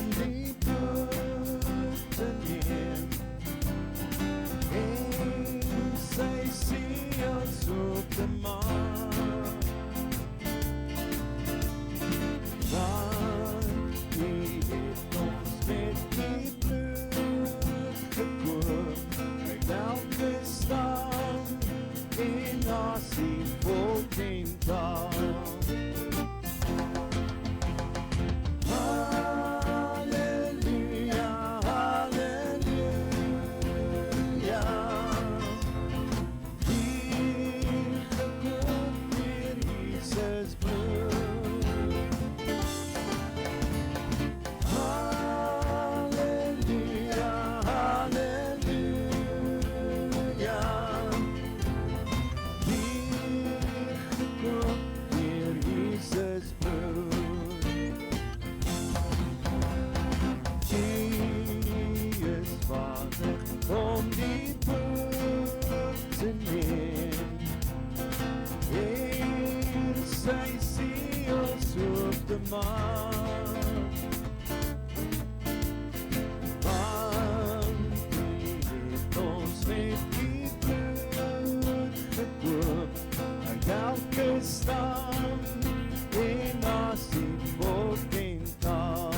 om die boek te neem en sy seels op te maak. Want die het ons met die bloed gekoop uit elke stam en nasie, volk en taal. Om die boek te neem en sy seels op te maak. Want die het ons met die bloed gekoop uit elke stam en nasie, volk en taal.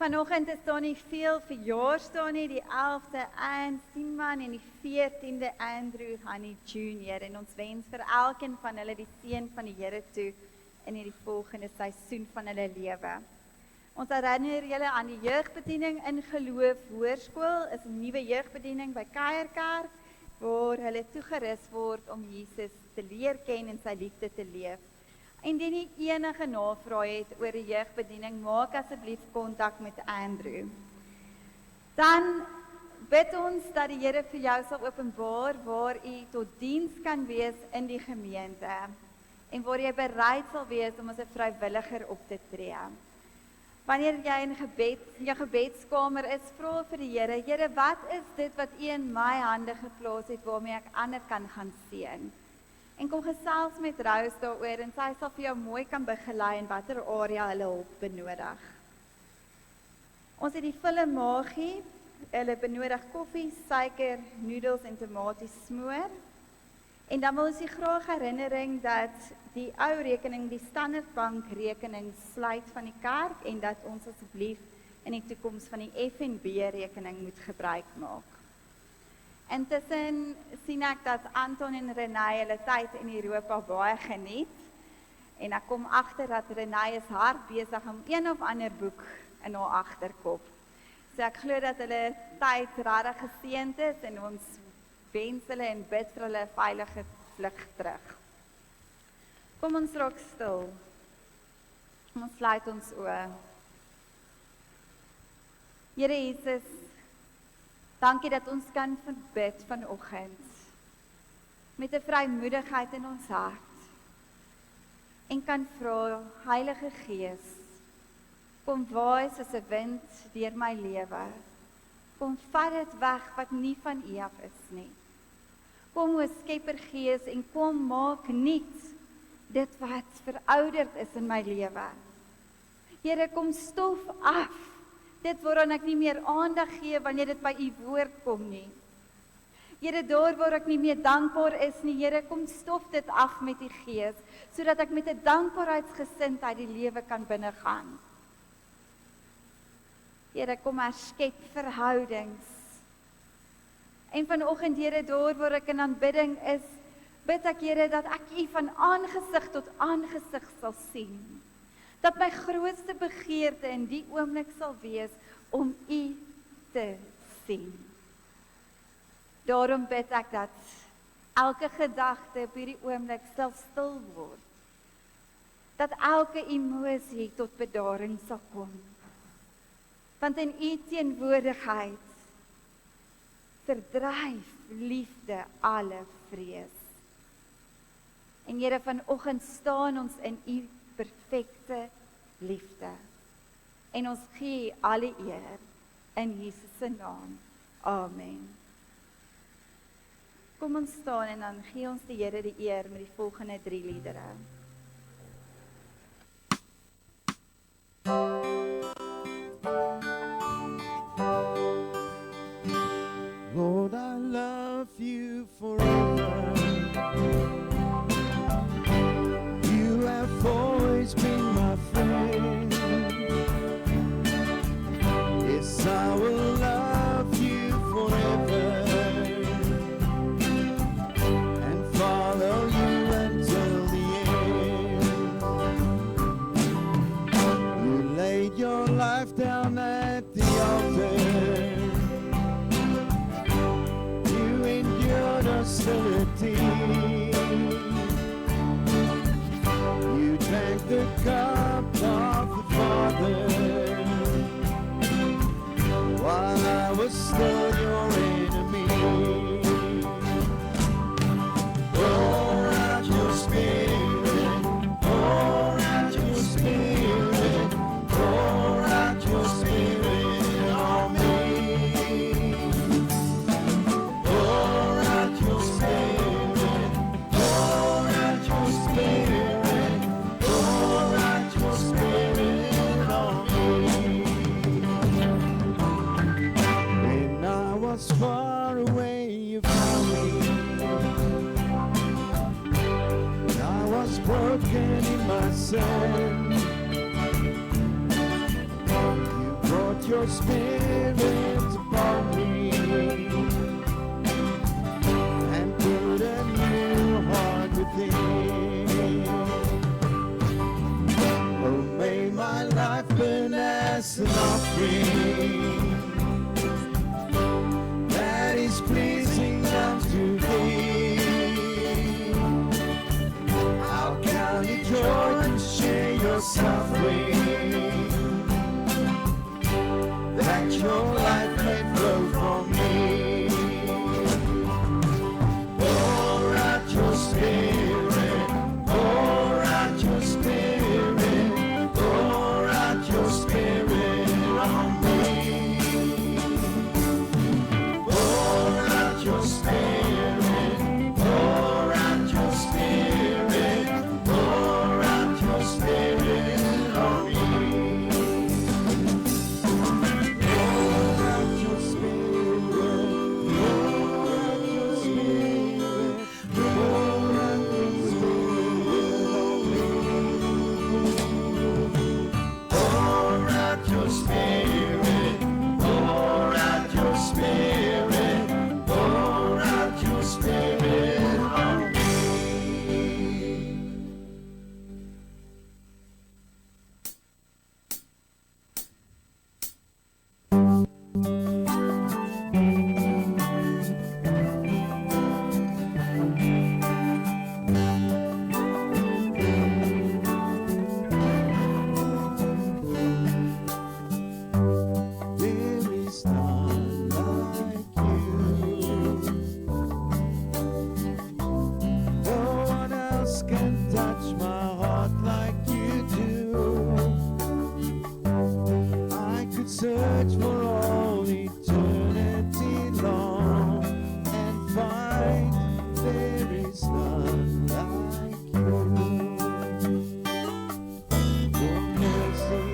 Vanoggend is daar nie veel verjaarsdae nie, die 11de Anne Steenman en die 14de Andrew Honey Jr. En ons wens vir elkeen van hulle die seën van die Here toe in hierdie volgende seisoen van hulle lewe. Ons herinner julle aan die jeugbediening in Geloof Hoërskool, is 'n nuwe jeugbediening by Kuierkerk waar hulle toegerus word om Jesus te leer ken en sy liefde te leef. Indien jy enige navrae het oor die jeugbediening, maak asseblief kontak met Andrew. Dan bid ons dat die Here vir jou sal openbaar waar jy tot diens kan wees in die gemeente en waar jy bereid sal wees om as 'n vrywilliger op te tree. Wanneer jy in jou gebedskamer is, vra vir die Here, Here, wat is dit wat U in my hande geplaas het waarmee ek ander kan gaan seën? En kom gesels met Rose daaroor en sy sal vir jou mooi kan begelei in watter area hulle hulp benodig. Ons het die volle maagie, hulle benodig koffie, suiker, noedels en tomaties smoor. En dan wil ons u graag herinnering dat die ou rekening, die Standard Bank rekening sluit van die kerk en dat ons asseblief in die toekoms van die FNB rekening moet gebruik maak. Intussen sien ek dat Anton en Renée hulle tyd in Europa baie geniet en ek kom agter dat Renée is hard besig om een of ander boek in haar agterkop. So ek glo dat hulle tyd regtig geseënd is en ons wens hulle en bid vir hulle 'n veilige vlug terug. Kom ons raak stil. Ons sluit ons oë. Here Jesus, dankie dat ons kan bid vanoggend met 'n vrymoedigheid in ons hart en kan vra, Heilige Gees, kom waai soos 'n wind deur my lewe. Kom vat dit weg wat nie van U af is nie. Kom o Skeppergees en kom maak nuut dit wat verouderd is in my lewe. Here, kom stof af dit waaraan ek nie meer aandag gee wanneer dit by U woord kom nie. Here, daar waar ek nie meer dankbaar is nie, Here, kom stof dit af met U Gees, sodat ek met 'n dankbaarheidsgesindheid die lewe kan binnegaan. Here, kom herskep verhoudings. En vanoggend, Here, daar waar ek in aanbidding is, bid ek, Here, dat ek U van aangesig tot aangesig sal sien. Dat my grootste begeerte in die oomblik sal wees om U te sien. Daarom bid ek dat elke gedagte op hierdie oomblik sal stil word. Dat elke emosie tot bedaring sal kom. Want in U teenwoordigheid verdryf liefde alle vrees. En Here, vanoggend staan ons in U perfekte liefde. En ons gee U alle eer in Jesus se naam. Amen. Kom ons staan en dan gee ons die Here die eer met die volgende 3 liedere. Lord, I love you forever. You have always been my friend. Yes, I will love you forever and follow you until the end. You laid your life down at the altar. Hostility. You drank the cup of the Father while I was still your enemy. Pour out your spirit, pour out your spirit, pour out your spirit on me. Far away you found me. I was broken in my sin. You brought your spirit upon me and put a new heart within. Oh, may my life burn as an offering is pleasing unto Thee. I'll count it joy to share your suffering, that your life may flow from me. Pour out your spirit, pour out your spirit, pour out your spirit on me. Your spirit, pour out your spirit, pour out your spirit on me. Pour out your spirit, pour out your spirit, pour out your spirit on me. Pour out your spirit, pour out your spirit. Pour out your spirit on me. There is none like you. No one else can touch my heart like you do. I could search for all eternity long and find there is none like you. Your mercy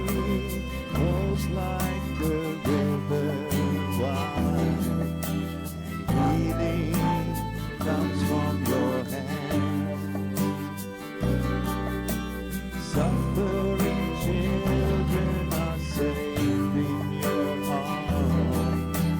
flows like the river wide, and healing comes from your hand. Suffering children are safe in your arms.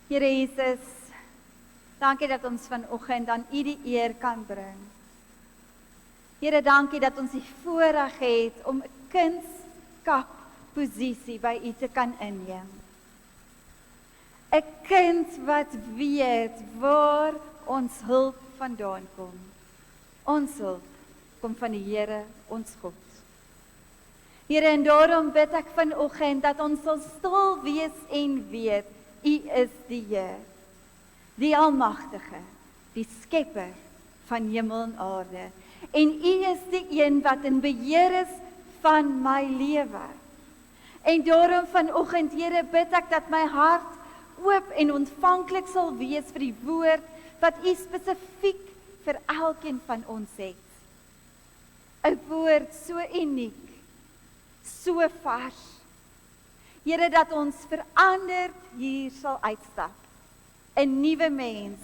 Here Jesus, dankie dat ons vanoggend aan U die eer kan bring. Here, dankie dat ons die voorreg het om 'n kindskapposisie by U te kan inneem. 'n Kind wat weet waar ons hulp vandaan kom. Ons hulp kom van die Here, ons God. Here, en daarom bid ek vanoggend dat ons sal stil wees en weet, U is die Heer, die Almagtige, die Skepper van hemel en aarde. En U is die een wat in beheer is van my lewe. En daarom vanoggend, Here, bid ek dat my hart oop en ontvanklik sal wees vir die woord wat U spesifiek vir elkeen van ons het. 'n Woord so uniek, so vars. Here, dat ons veranderd hier sal uitstap. 'n Nuwe mens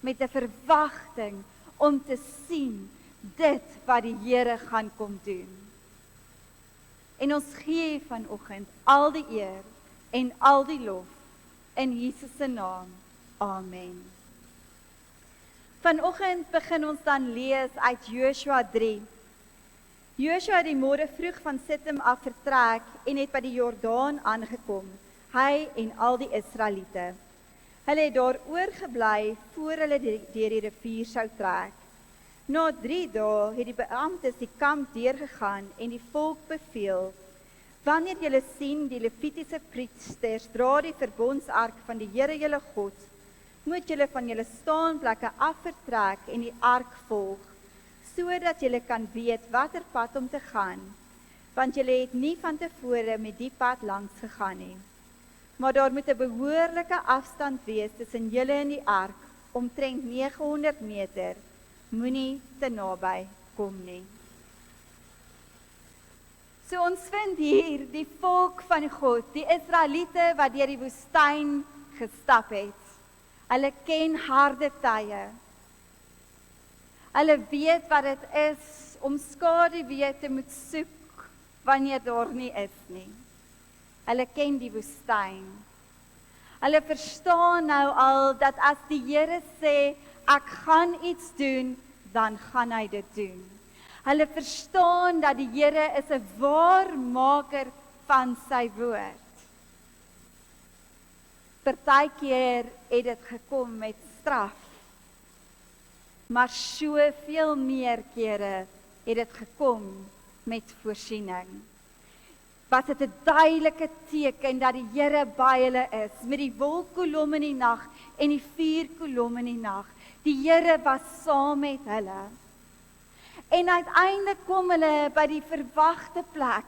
met 'n verwagting om te sien dit wat die Here gaan kom doen. En ons gee vanoggend al die eer en al die lof in Jesus se naam. Amen. Vanoggend begin ons dan lees uit Joshua 3. Joshua het die môre vroeg van Sittim af vertrek en het by die Jordaan aangekom, hy en al die Israeliete. Hulle het daar oorgebly voor hulle deur die rivier sou trek. Na 3 dae het die beamptes die kamp deurgegaan en die volk beveel: wanneer julle sien die Levitiese priesters dra die verbondsark van die Here julle God, moet julle van julle staanplekke af vertrek en die ark volg, sodat julle kan weet watter pad om te gaan, want julle het nie van tevore met die pad langs gegaan nie. Maar daar moet 'n behoorlike afstand wees tussen julle en die ark, omtrent 900 meter. Moenie te naby kom nie. So ons vind hier die volk van God, die Israeliete wat deur die woestyn gestap het. Hulle ken harde tye. Hulle weet wat dit is om skaduwee te moet soek wanneer daar nie is nie. Hulle ken die woestyn. Hulle verstaan nou al dat as die Here sê, ek gaan iets doen, dan gaan hy dit doen. Hulle verstaan dat die Here is 'n waarmaker van sy woord. Partykeer het dit gekom met straf, maar soveel meer kere het dit gekom met voorsiening. Was dit 'n duidelike teken dat die Here by hulle is, met die wolkkolom in die nag en die vuurkolom in die nag. Die Here was saam met hulle. En uiteindelik kom hulle by die verwagte plek.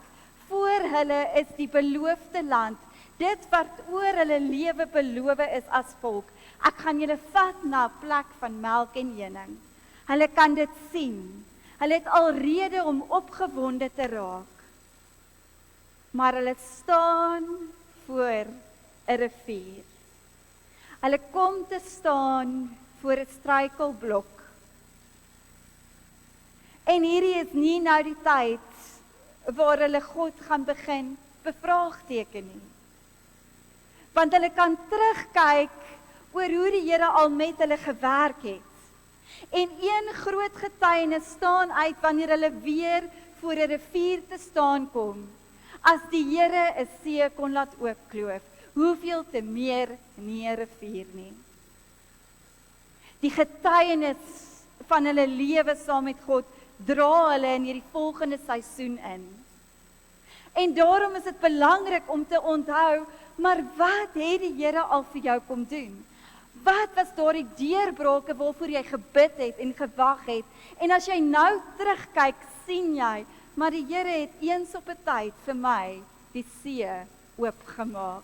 Voor hulle is die beloofde land, dit wat oor hulle lewe beloof is as volk. Ek gaan julle vat na 'n plek van melk en honing. Hulle kan dit sien. Hulle het al rede om opgewonde te raak. Maar hulle staan voor 'n rivier. Hulle kom te staan voor 'n struikelblok. En hierdie is nie nou die tyd waar hulle God gaan begin bevraagteken nie. Want hulle kan terugkyk oor hoe die Here al met hulle gewerk het. En een groot getuienis staan uit wanneer hulle weer voor 'n rivier te staan kom. As die Here 'n see kon laat oopkloof, hoeveel te meer nie 'n rivier nie. Die getuienis van hulle lewe saam met God dra hulle in hierdie volgende seisoen in. En daarom is dit belangrik om te onthou, maar wat het die Here al vir jou kom doen? Wat was daardie deurbrake waarvoor jy gebid het en gewag het? En as jy nou terugkyk, sien jy, maar die Here het eens op 'n tyd vir my die see oopgemaak.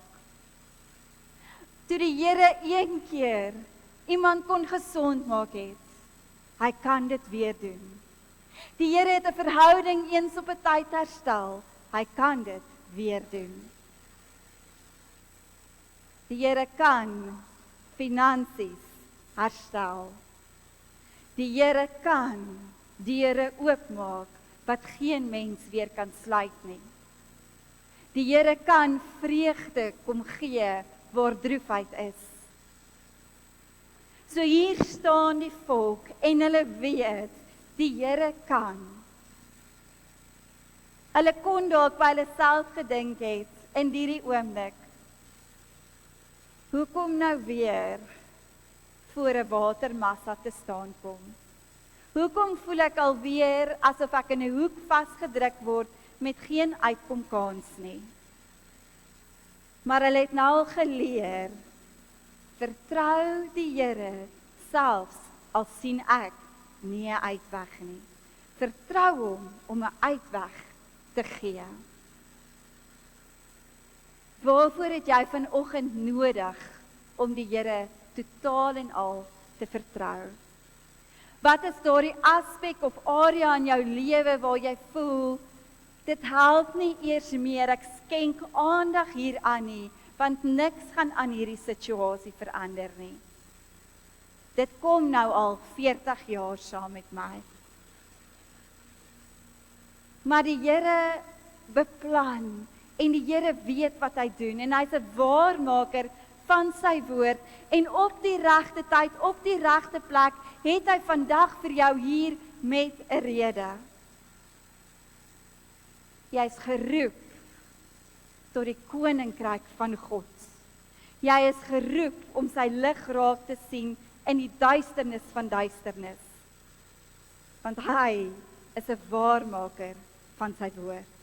Toe die Here een keer iemand kon gesond maak het, hy kan dit weer doen. Die Here het 'n verhouding eens op 'n tyd herstel, hy kan dit weer doen. Die Here kan finansies herstel. Die Here kan deure oopmaak wat geen mens weer kan sluit nie. Die Here kan vreugde kom gee waar droefheid is. So hier staan die volk en hulle weet, die Here kan. Hulle kon dalk by hulle self gedink het in hierdie oomblik, hoekom nou weer voor 'n watermassa te staan kom? Hoekom voel ek alweer asof ek in 'n hoek vasgedruk word met geen uitkomkans nie? Maar hulle het nou al geleer, vertrou die Here selfs al sien ek nie 'n uitweg nie. Vertrou hom om 'n uitweg te gee. Waarvoor het jy vanoggend nodig om die Here totaal en al te vertrou? Wat is daardie aspek of area in jou lewe waar jy voel, dit help nie eers meer, ek skenk aandag hieraan nie, want niks gaan aan hierdie situasie verander nie. Dit kom nou al 40 jaar saam met my. Maar die Here beplan en die Here weet wat hy doen en hy's 'n waarmaker van sy woord en op die regte tyd, op die regte plek, het hy vandag vir jou hier met 'n rede. Jy is geroep tot die koninkryk van God. Jy is geroep om sy lig raak te sien in die duisternis van duisternis. Want hy is 'n waarmaker van sy woord.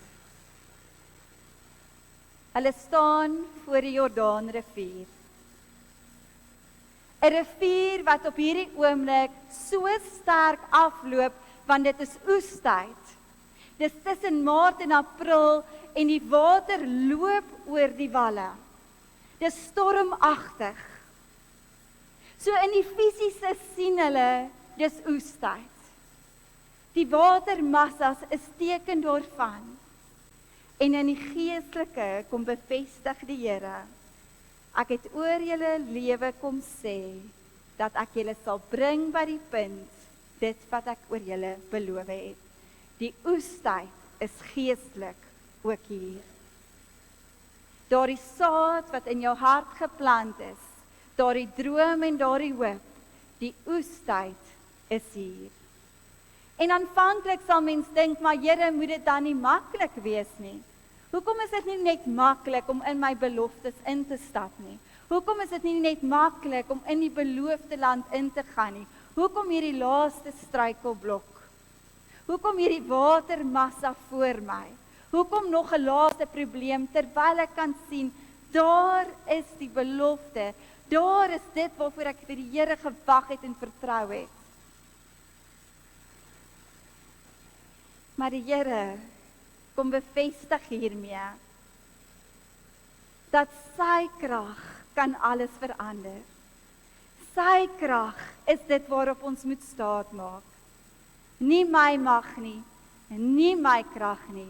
Hulle staan voor die Jordaanrivier. 'n Rivier wat op hierdie oomblik so sterk afloop, want dit is oestyd. Dis tussen Maart en April en die water loop oor die walle. Dis stormagtig. So in die fisiese sien hulle, dis oestyd. Die watermassas is teken daarvan. En in die geestelike kom bevestig die Here, ek het oor julle lewe kom sê, dat ek julle sal bring by die punt, dit wat ek oor julle beloof het. Die oestyd is geestelik ook hier. Daardie saad wat in jou hart geplant is, daardie droom en daardie hoop, die oestyd is hier. En aanvanklik sal mens dink, maar Here, moet dit dan nie maklik wees nie? Hoekom is dit nie net maklik om in my beloftes in te stap nie? Hoekom is dit nie net maklik om in die beloofde land in te gaan nie? Hoekom hierdie laaste struikelblok? Hoekom hierdie watermassa voor my? Hoekom nog 'n laaste probleem terwyl ek kan sien, daar is die belofte, daar is dit waarvoor ek vir die Here gewag het en vertrou het. Maar die Here kom bevestig hiermee, dat sy krag kan alles verander. Sy krag is dit waarop ons moet staat maak. Nie my mag nie, nie my krag nie,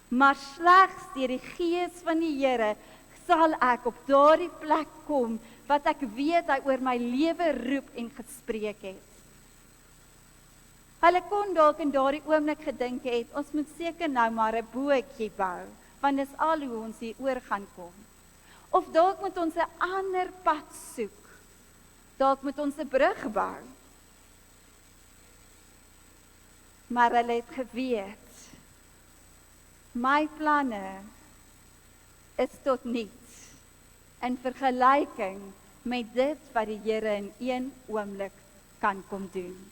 maar slegs deur die Gees van die Here sal ek op daardie plek kom wat ek weet hy oor my lewe roep en gespreek het. Hulle kon dalk in daardie oomblik gedink het, ons moet seker nou maar 'n bootjie bou, want dis al hoe ons hier oor gaan kom. Of dalk moet ons 'n ander pad soek. Dalk moet ons 'n brug bou. Maar hulle het geweet, my planne is tot niets in vergelyking met dit wat die Here in een oomblik kan kom doen.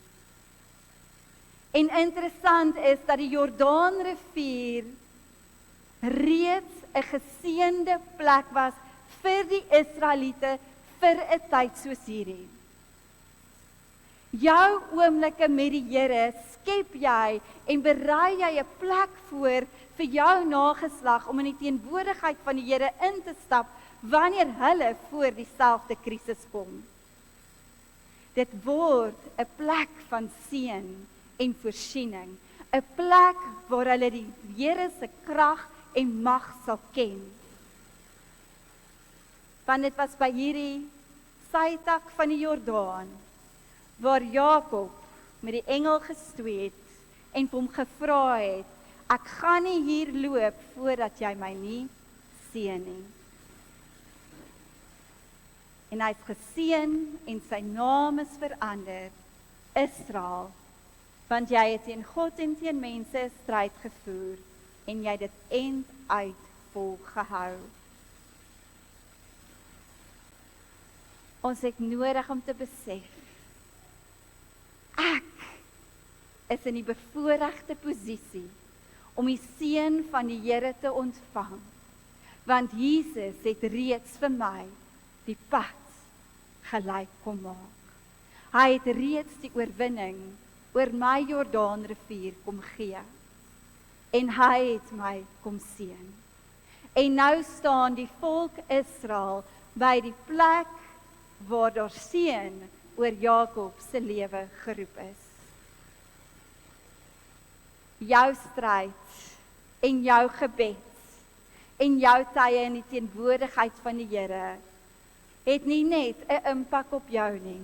En interessant is dat die Jordaanrivier reeds 'n geseënde plek was vir die Israeliete vir 'n tyd soos hierdie. Jou oomblikke met die Here skep jy en berei jy 'n plek voor vir jou nageslag om in die teenwoordigheid van die Here in te stap wanneer hulle voor dieselfde krisis kom. Dit word 'n plek van seën en voorsiening, 'n plek waar hulle die Here se krag en mag sal ken. Want dit was by hierdie sytak van die Jordaan, waar Jakob met die engel gestoei het en hom gevra het, ek gaan nie hier loop voordat jy my nie seën nie. En hy is geseën en sy naam is verander, Israel. Want jy het teen God en teen mense 'n stryd gevoer, en jy het dit end uit volgehou. Ons het nodig om te besef, ek is in die bevoorregte posisie om die seën van die Here te ontvang, want Jesus het reeds vir my die pad gelyk kom maak. Hy het reeds die oorwinning oor my Jordaanrivier kom gee, en hy het my kom seën. En nou staan die volk Israel by die plek waar daar seën oor Jakob se lewe geroep is. Jou stryd en jou gebed en jou tye in die teenwoordigheid van die Here het nie net 'n impak op jou nie,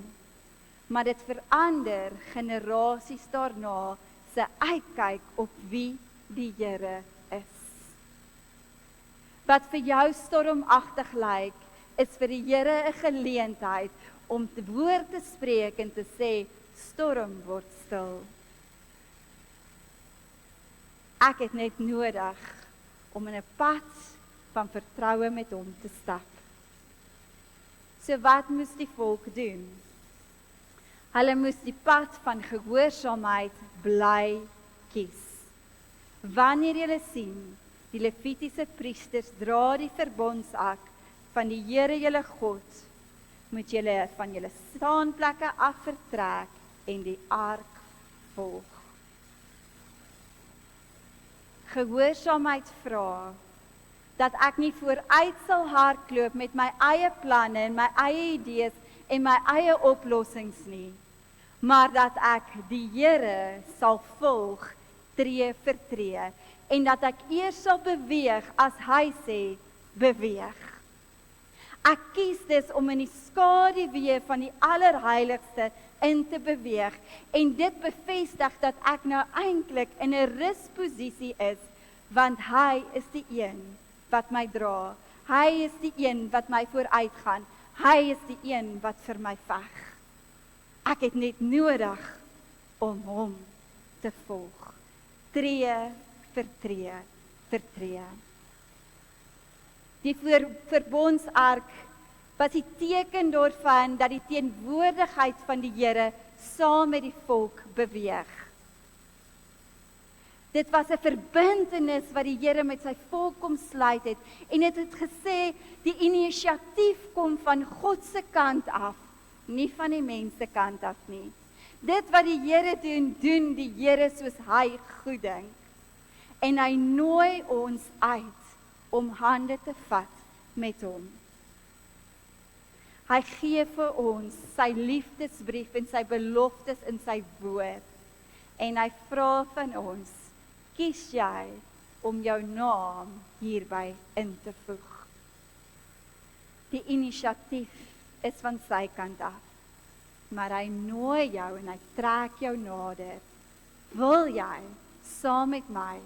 maar dit verander generasies daarna se uitkyk op wie die Here is. Wat vir jou stormagtig lyk, is vir die Here 'n geleentheid om te woord te spreek en te sê, storm word stil. Ek het net nodig om in 'n pad van vertroue met hom te stap. So wat moes die volk doen? Hulle moes die pad van gehoorsaamheid bly kies. Wanneer julle sien, die Levitiese priesters dra die verbondsark van die Here julle God, moet julle van julle staanplekke af vertrek en die ark volg. Gehoorsaamheid vra dat ek nie vooruit sal hardloop met my eie planne en my eie idees en my eie oplossings nie, maar dat ek die Here sal volg tree vir tree en dat ek eers sal beweeg as hy sê beweeg. Ek kies dus om in die skaduwee van die allerheiligste in te beweeg en dit bevestig dat ek nou eintlik in 'n rusposisie is, want hy is die een wat my dra. Hy is die een wat my vooruit gaan. Hy is die een wat vir my veg. Ek het net nodig om hom te volg. Tree vir tree vir tree. Die verbondsark was die teken daarvan dat die teenwoordigheid van die Here saam met die volk beweeg. Dit was 'n verbintenis wat die Here met sy volk kom sluit het en dit het gesê die inisiatief kom van God se kant af, nie van die mense kant af nie. Dit wat die Here doen, doen die Here soos hy goed dink. En hy nooi ons uit om hande te vat met hom. Hy gee vir ons sy liefdesbrief en sy beloftes in sy woord. En hy vra van ons, kies jy om jou naam hierby in te voeg. Die inisiatief is van sy kant af, maar hy nooi jou en hy trek jou nader. Wil jy saam met my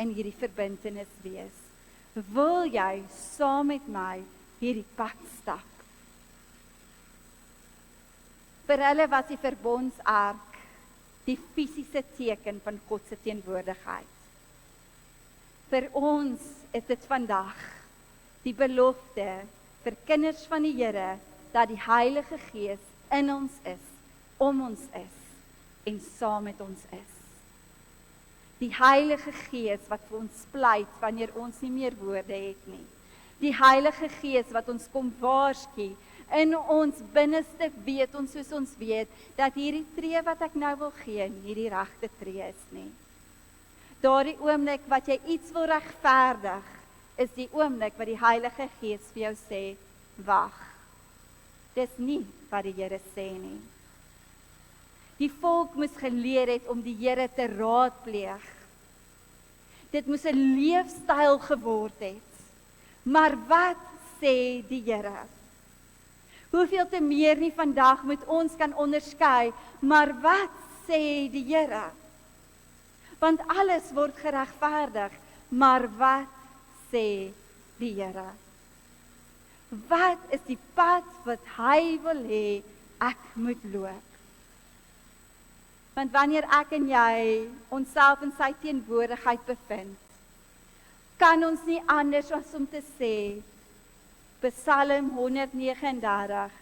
in hierdie verbintenis wees? Wil jy saam met my hierdie pad stap? Vir hulle was die verbondsark die fisiese teken van God se teenwoordigheid. Vir ons is dit vandag die belofte vir kinders van die Here dat die Heilige Gees in ons is, om ons is en saam met ons is. Die Heilige Gees wat vir ons pleit wanneer ons nie meer woorde het nie. Die Heilige Gees wat ons kom waarsku. In ons binneste weet ons soos ons weet dat hierdie tree wat ek nou wil gee nie die regte tree is nie. Daardie oomblik wat jy iets wil regverdig, is die oomblik wat die Heilige Gees vir jou sê, wag. Dis nie wat die Here sê nie. Die volk moes geleer het om die Here te raadpleeg. Dit moes 'n leefstyl geword het. Maar wat sê die Here? Hoeveel te meer nie vandag moet ons kan onderskei, maar wat sê die Here? Want alles word geregverdig, maar wat sê die Here? Wat is die pad wat hy wil hê ek moet loop? Want wanneer ek en jy onsself in sy teenwoordigheid bevind, kan ons nie anders as om te sê, Psalm 139,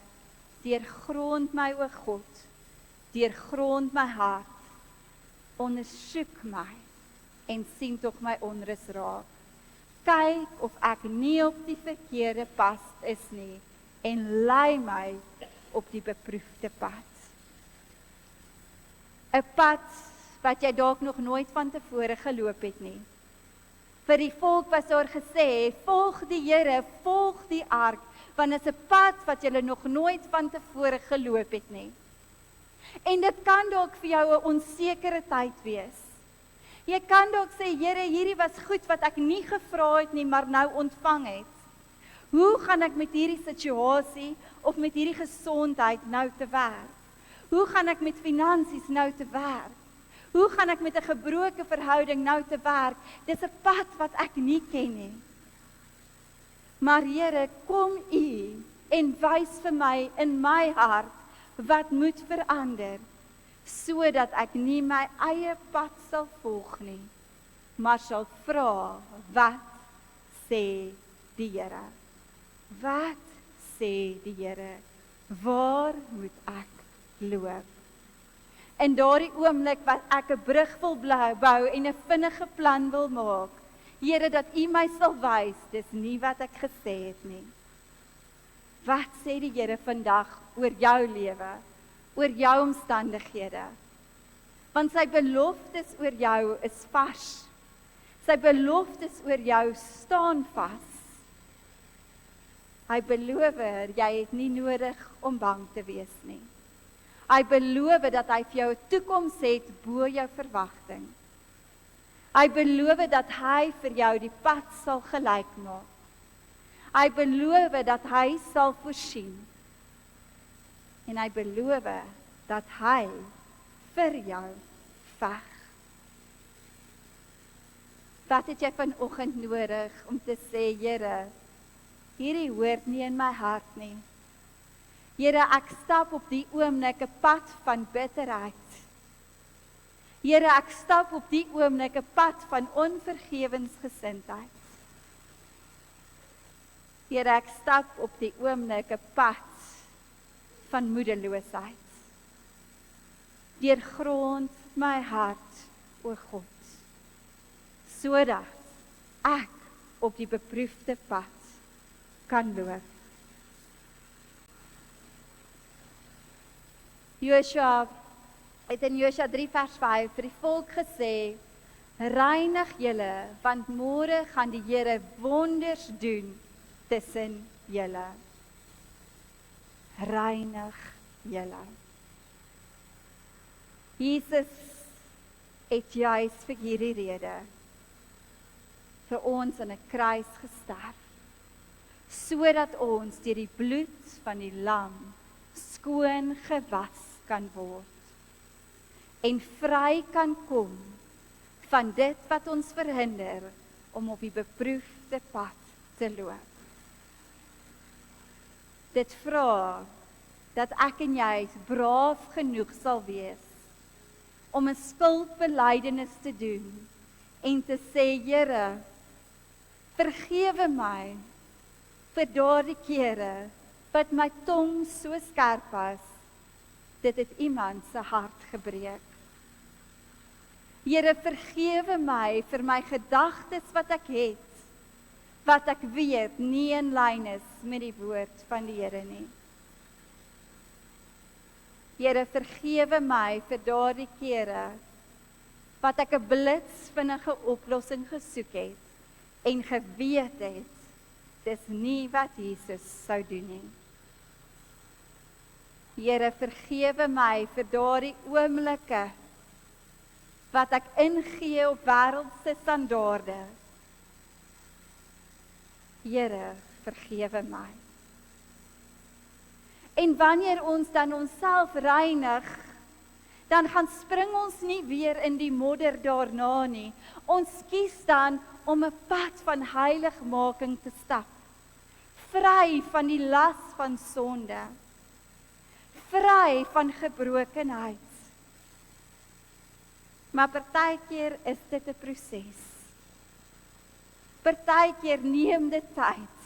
deurgrond my o God, deurgrond my hart, ondersoek my en sien tog my onrus raak. Kyk of ek nie op die verkeerde pad is nie en lei my op die beproefde pad. 'n Pad wat jy dalk nog nooit van tevore geloop het nie. Vir die volk was daar gesê, volg die Here, volg die ark, want dit is 'n pad wat jy nog nooit van tevore geloop het nie. En dit kan dalk vir jou 'n onsekere tyd wees. Jy kan dalk sê, Here, hierdie was goed wat ek nie gevra het nie, maar nou ontvang het. Hoe gaan ek met hierdie situasie of met hierdie gesondheid nou te werk? Hoe gaan ek met finansies nou te werk? Hoe gaan ek met 'n gebroke verhouding nou te werk? Dis 'n pad wat ek nie ken nie. Maar Here, kom U en wys vir my in my hart wat moet verander, sodat ek nie my eie pad sal volg nie, maar sal vra, wat sê die Here? Wat sê die Here? Waar moet ek loop? In daardie oomblik wat ek 'n brug wil bou en 'n vinnige plan wil maak, Here, dat U my sal wys, dis nie wat ek gesê het nie. Wat sê die Here vandag oor jou lewe, oor jou omstandighede? Want sy beloftes oor jou is vars. Sy beloftes oor jou staan vas. Hy beloof, jy het nie nodig om bang te wees nie. Hy beloof dat hy vir jou 'n toekoms het bo jou verwagting. Hy beloof dat hy vir jou die pad sal gelyk maak. Hy beloof dat hy sal voorsien. En hy beloof dat hy vir jou veg. Wat het jy vanoggend nodig om te sê, Here, hierdie hoort nie in my hart nie. Here, ek stap op die oomblik 'n pad van bitterheid. Here, ek stap op die oomblik 'n pad van onvergewensgesindheid. Here, ek stap op die oomblik 'n pad van moedeloosheid. Deurgrond my hart, o God, sodat ek op die beproefde pad kan loop. Joshua het in Joshua 3 vers 5 vir die volk gesê, reinig julle, want môre gaan die Here wonders doen tussen julle. Reinig julle. Jesus het juis vir hierdie rede vir ons aan 'n kruis gesterf, sodat ons deur die bloed van die lam skoon gewas kan word en vry kan kom van dit wat ons verhinder om op die beproefde pad te loop. Dit vra dat ek en jy braaf genoeg sal wees om 'n skuldbelydenis te doen en te sê, Here, vergewe my vir daardie kere wat my tong so skerp was, dit het iemand se hart gebreek. Here, vergewe my vir my gedagtes wat ek het, wat ek weet nie in lyn is met die woord van die Here nie. Here, vergewe my vir daardie kere wat ek 'n blitsvinnige oplossing gesoek het en geweet het, dis nie wat Jesus sou doen nie. Here, vergewe my vir daardie oomblikke wat ek ingee op wêreldse standaarde. Here, vergewe my. En wanneer ons dan onsself reinig, dan gaan spring ons nie weer in die modder daarna nie. Ons kies dan om 'n pad van heiligmaking te stap. vry van die las van sonde, vry van gebrokenheid. Maar partykeer is dit 'n proses. Partykeer neem dit tyd,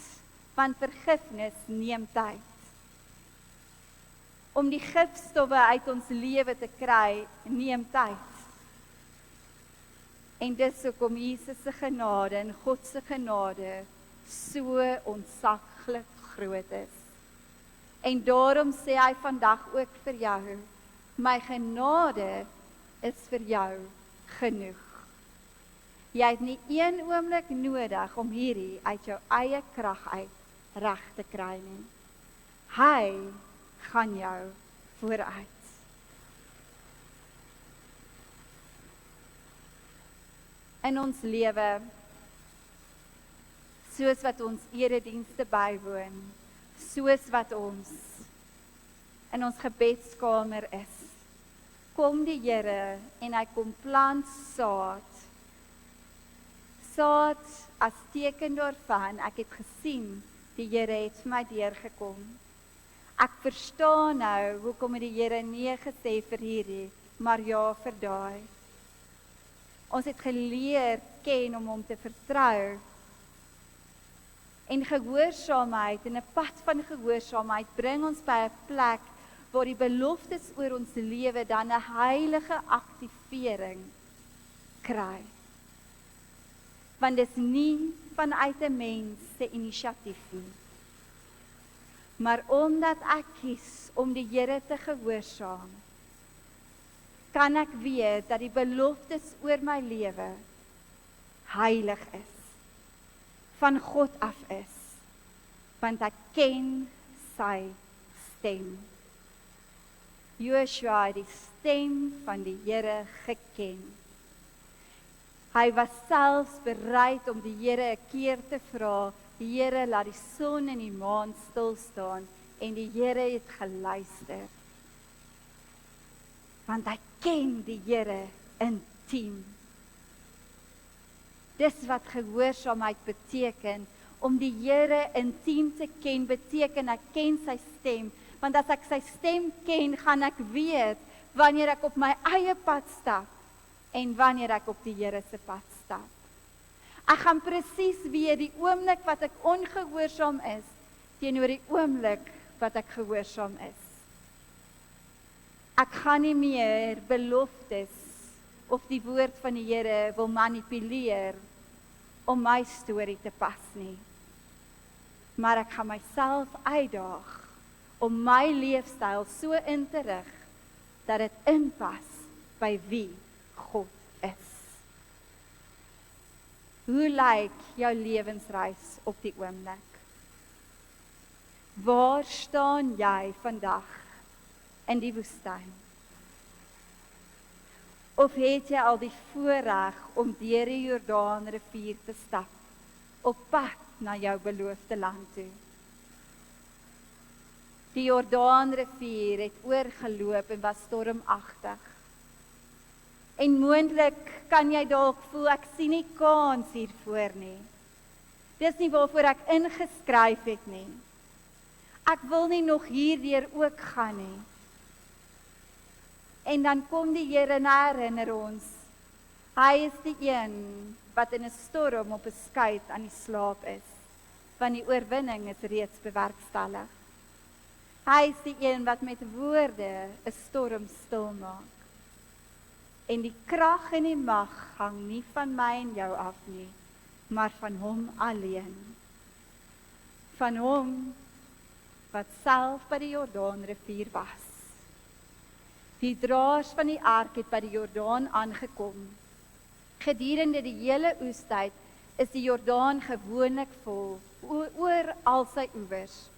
want vergifnis neem tyd. Om die gifstowwe uit ons lewe te kry, neem tyd. En dis hoekom Jesus se genade en God se genade so ontsaglik groot is. En daarom sê hy vandag ook vir jou, my genade is vir jou genoeg. Jy het nie een oomblik nodig om hierdie uit jou eie krag uit reg te kry nie. Hy gaan jou vooruit. In ons lewe, soos wat ons eredienste bywoon, soos wat ons in ons gebedskamer is, kom die Here en hy kom plant saad. Saad as teken daarvan, ek het gesien, die Here het vir my deurgekom. Ek verstaan nou, hoekom het die Here nee gesê vir hierdie, maar ja vir daai. Ons het geleer ken om hom te vertrou. En gehoorsaamheid en 'n pad van gehoorsaamheid bring ons by 'n plek waar die beloftes oor ons lewe dan 'n heilige aktivering kry. Want dit is nie vanuit 'n mens se inisiatief nie. Maar omdat ek kies om die Here te gehoorsaam, kan ek weet dat die beloftes oor my lewe heilig is, van God af is, want ek ken sy stem. Joshua het die stem van die Here geken. Hy was selfs bereid om die Here 'n keer te vra, Here, laat die son en die maan stil staan, en die Here het geluister. Want hy ken die Here intiem. Dis wat gehoorsaamheid beteken, om die Here intiem te ken, beteken ek ken sy stem, want as ek sy stem ken, gaan ek weet, wanneer ek op my eie pad stap, en wanneer ek op die Here se pad stap. Ek gaan presies weet die oomblik wat ek ongehoorsaam is, teenoor die oomblik wat ek gehoorsaam is. Ek gaan nie meer beloftes of die woord van die Here wil manipuleer om my storie te pas nie. Maar ek gaan myself uitdaag om my leefstyl so in te rig dat dit inpas by wie God is. Hoe lyk jou lewensreis op die oomblik? Waar staan jy vandag in die woestyn? Of het jy al die voorreg om deur die Jordaanrivier te stap, op pad na jou beloofde land toe? Die Jordaanrivier het oorgeloop en was stormagtig. En moontlik kan jy dalk voel, ek sien nie kans hiervoor nie. Dis nie waarvoor ek ingeskryf het nie. Ek wil nie nog hierdeur ook gaan nie. En dan kom die Here en herinner ons, hy is die een wat in 'n storm op 'n skei aan die slaap is, want die oorwinning is reeds bewerkstellig. Hy is die een wat met woorde 'n storm stil maak. En die krag en die mag hang nie van my en jou af nie, maar van hom alleen. Van hom wat self by die Jordaanrivier was. Die draers van die ark het by die Jordaan aangekom. Gedurende die hele oestyd is die Jordaan gewoonlik vol, oor al sy oewers.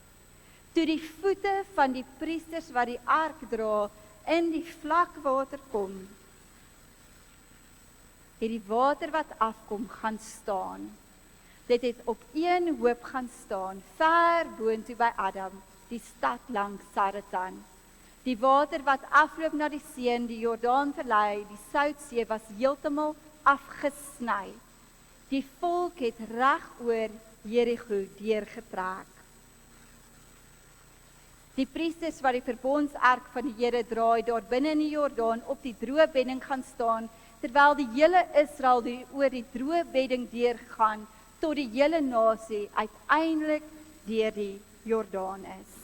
Toe die voete van die priesters wat die ark dra in die vlakwater kom, het die water wat afkom gaan staan. Dit het op een hoop gaan staan, ver boontoe by Adam, die stad langs Saratan. Die water wat afloop na die see in die Jordaan verlei, die Soutsee, was heeltemal afgesny. Die volk het reg oor Jerigo deurgetrek. Die priesters wat die verbondsark van die Here draai, daar binne in die Jordaan op die droë bedding gaan staan, terwyl die hele Israel oor die droë bedding deurgaan, tot die hele nasie uiteindelik deur die Jordaan is.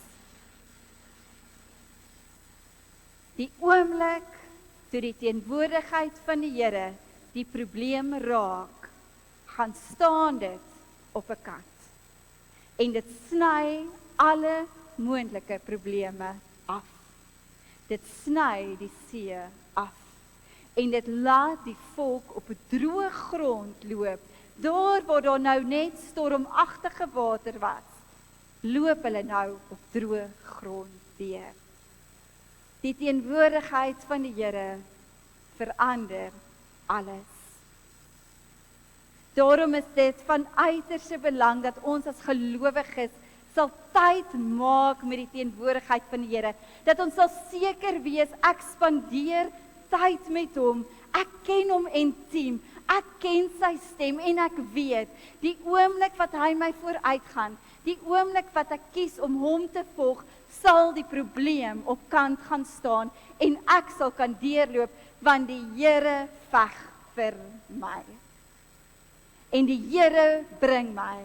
Die oomblik toe die teenwoordigheid van die Here die probleem raak, gaan staan dit op 'n kant. En dit sny alle moontlike probleme af. Dit sny die see af. En dit laat die volk op 'n droë grond loop. Daar waar daar nou net stormagtige water was, loop hulle nou op droë grond weer. Die teenwoordigheid van die Here verander alles. Daarom is dit van uiterste belang dat ons as gelowiges sal tyd maak met die teenwoordigheid van die Here. Dat ons sal seker wees, ek spandeer tyd met hom. Ek ken hom intiem. Ek ken sy stem en ek weet, die oomblik wat hy my vooruitgaan, die oomblik wat ek kies om hom te volg, sal die probleem op kant gaan staan en ek sal kan deurloop, want die Here veg vir my. En die Here bring my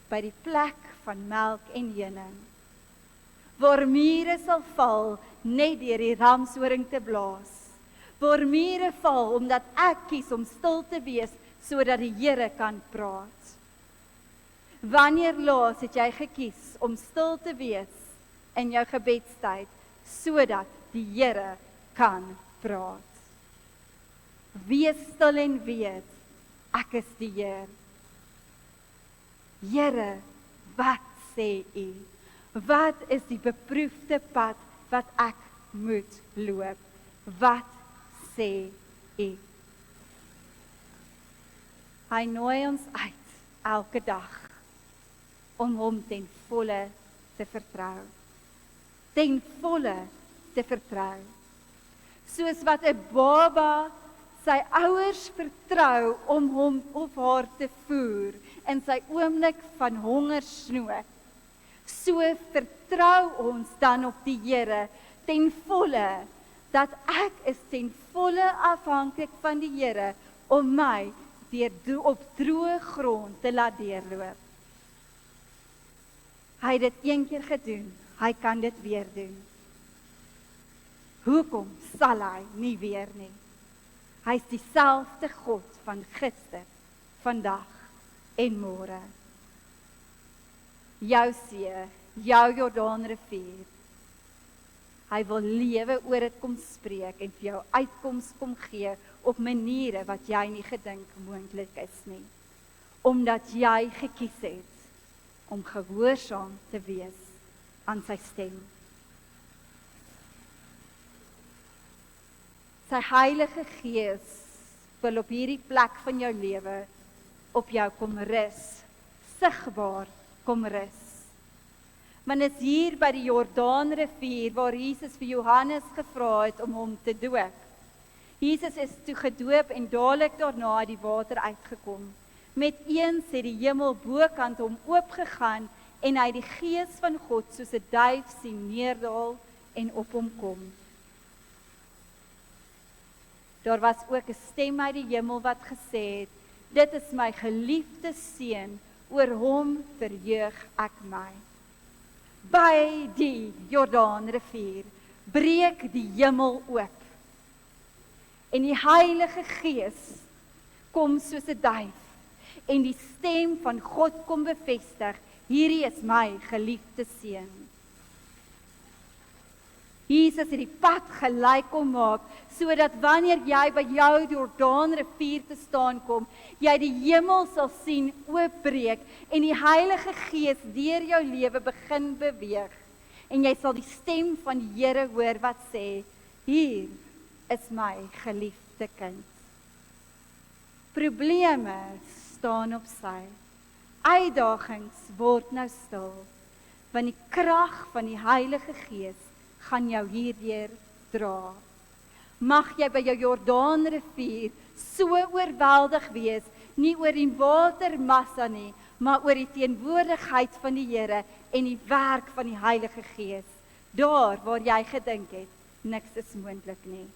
by die plek van melk en honing, waar mure sal val net deur die ramshoring te blaas, waar mure val omdat ek kies om stil te wees sodat die Here kan praat. Wanneer laas het jy gekies om stil te wees in jou gebedstyd sodat die Here kan praat? Wees stil en weet, ek is die Heer. Here, wat sê U? Wat is die beproefde pad wat ek moet loop? Wat sê U? Hy nooi ons uit elke dag om hom ten volle te vertrou. Ten volle te vertrou. Soos wat 'n baba sy ouers vertrou om hom of haar te voer in sy oomblik van hongersnood. So vertrou ons dan op die Here ten volle, dat ek is ten volle afhanklik van die Here om my op droë grond te laat deurloop. Hy het dit een keer gedoen, hy kan dit weer doen. Hoekom sal hy nie weer nie? Hy is dieselfde God van gister, vandag en môre. Jou see, jou Jordaanrivier. Hy wil lewe oor dit kom spreek en vir jou uitkoms kom gee op maniere wat jy nie gedink moontlik is nie. Omdat jy gekies het om gehoorsaam te wees aan sy stem. Sy Heilige Gees wil op hierdie plek van jou lewe op jou kom rus, sigbaar kom rus. Maar dit is hier by die Jordaanrivier waar Jesus vir Johannes gevra het om hom te doop. Jesus is toe gedoop en dadelik daarna het die water uitgekom. Met eens het die hemel bokant hom oopgegaan en hy die Gees van God soos 'n duif sien neerdal en op hom kom. Daar was ook 'n stem uit die hemel wat gesê het, dit is my geliefde seun, oor hom verheug ek my. By die Jordaanrivier breek die hemel oop. En die Heilige Gees kom soos 'n duif en die stem van God kom bevestig, hierdie is my geliefde seun. Jesus het die pad gelyk kom maak, sodat wanneer jy by jou Jordaanrivier te staan kom, jy die hemel sal sien oopbreek en die Heilige Gees deur jou lewe begin beweeg. En jy sal die stem van die Here hoor wat sê, hier is my geliefde kind. Probleme staan op sy. Uitdagings word nou stil, want die krag van die Heilige Gees gaan jou hierdeur dra. Mag jy by jou Jordaanrivier so oorweldig wees, nie oor die watermassa nie, maar oor die teenwoordigheid van die Here en die werk van die Heilige Gees. daar waar jy gedink het, niks is moontlik nie.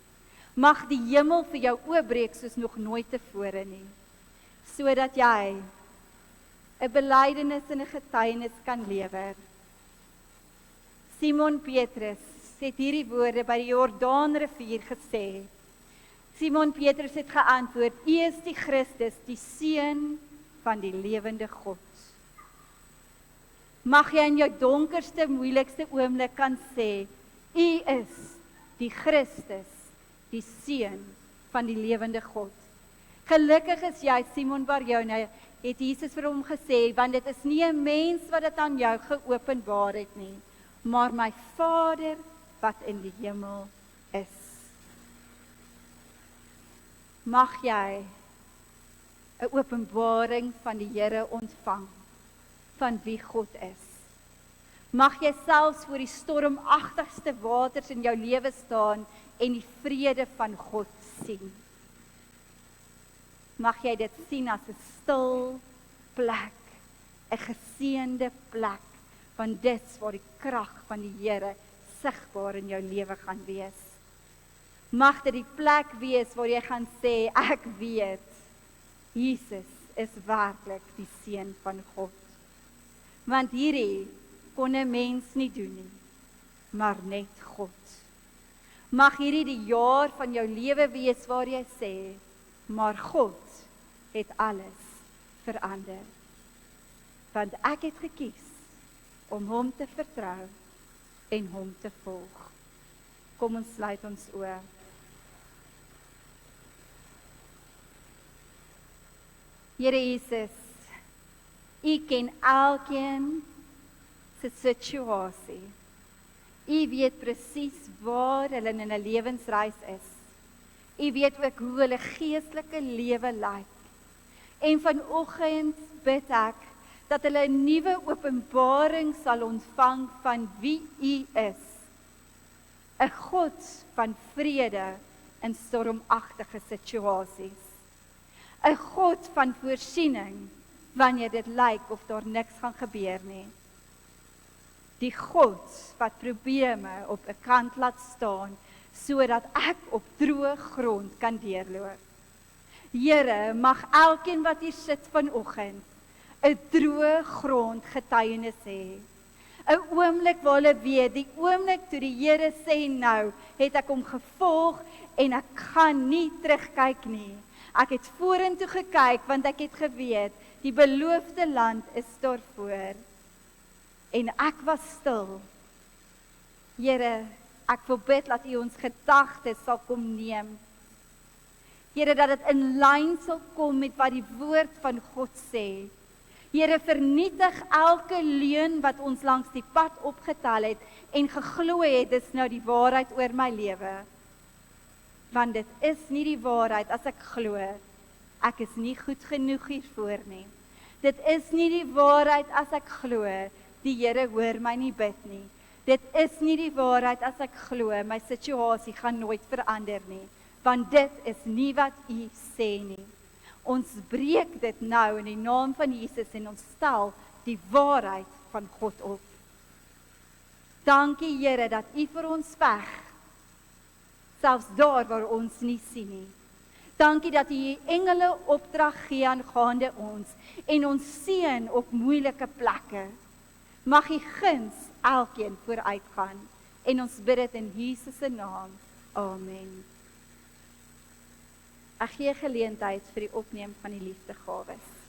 Mag die hemel vir jou oopbreek soos nog nooit tevore nie, sodat jy 'n belydenis en 'n getuienis kan lewer. Simon Petrus het hierdie woorde by die Jordaanrivier gesê. Simon Petrus het geantwoord: U is die Christus, die Seun van die lewende God. Mag jy in jou donkerste, moeilikste oomblik kan sê, U is die Christus, die Seun van die lewende God. Gelukkig is jy, Simon Bar-Jona, het Jesus vir hom gesê, want dit is nie 'n mens wat dit aan jou geopenbaar het nie, maar my Vader wat in die hemel is. Mag jy 'n openbaring van die Here ontvang, van wie God is. Mag jy selfs voor die stormagtigste waters in jou lewe staan en die vrede van God sien. Mag jy dit sien as 'n stil plek, 'n geseënde plek, want dit waar die krag van die Here sigbaar in jou lewe gaan wees. Mag dit die plek wees waar jy gaan sê, ek weet, Jesus is werklik die Seun van God. Want hierdie kon 'n mens nie doen nie, maar net God. Mag hierdie die jaar van jou lewe wees waar jy sê, maar God het alles verander. Want ek het gekies om hom te vertrou en hom te volg. Kom ons sluit ons oë. Here Jesus, U ken elkeen se situasie. U weet presies waar hulle in 'n lewensreis is. U weet ook hoe hulle geestelike lewe lyk. En vanoggend bid ek dat hulle 'n nuwe openbaring sal ontvang van wie U is. 'n God van vrede in stormagtige situasies. 'n God van voorsiening wanneer dit lyk of daar niks gaan gebeur nie. Die God wat probleme op 'n kant laat staan, sodat ek op droë grond kan deurloop. Here, mag elkeen wat hier sit vanoggend 'n droë grond getuienis hê. 'n Oomblik waar hulle weet, die oomblik toe die Here sê nou, het ek hom gevolg en ek gaan nie terugkyk nie. Ek het vorentoe gekyk want ek het geweet, die beloofde land is daar voor. En ek was stil. Here, ek wil bid dat U ons gedagtes sal kom neem. Here, dat dit in lyn sal kom met wat die woord van God sê. Here, vernietig elke leuen wat ons langs die pad opgetel het en geglo het, dis nou die waarheid oor my lewe. Want dit is nie die waarheid as ek glo, ek is nie goed genoeg hiervoor nie. Dit is nie die waarheid as ek glo, die Here hoor my nie bid nie. Dit is nie die waarheid as ek glo, my situasie gaan nooit verander nie. Want dit is nie wat U sê nie. Ons breek dit nou in die naam van Jesus en ons stel die waarheid van God op. Dankie Here dat U vir ons veg, selfs daar waar ons nie sien nie. Dankie dat U engele opdrag gee aangaande ons en ons seën op moeilike plekke. Mag U guns elkeen vooruitgaan en ons bid dit in Jesus se naam. Amen. Ek gee geleentheid vir die opneem van die liefdegawes.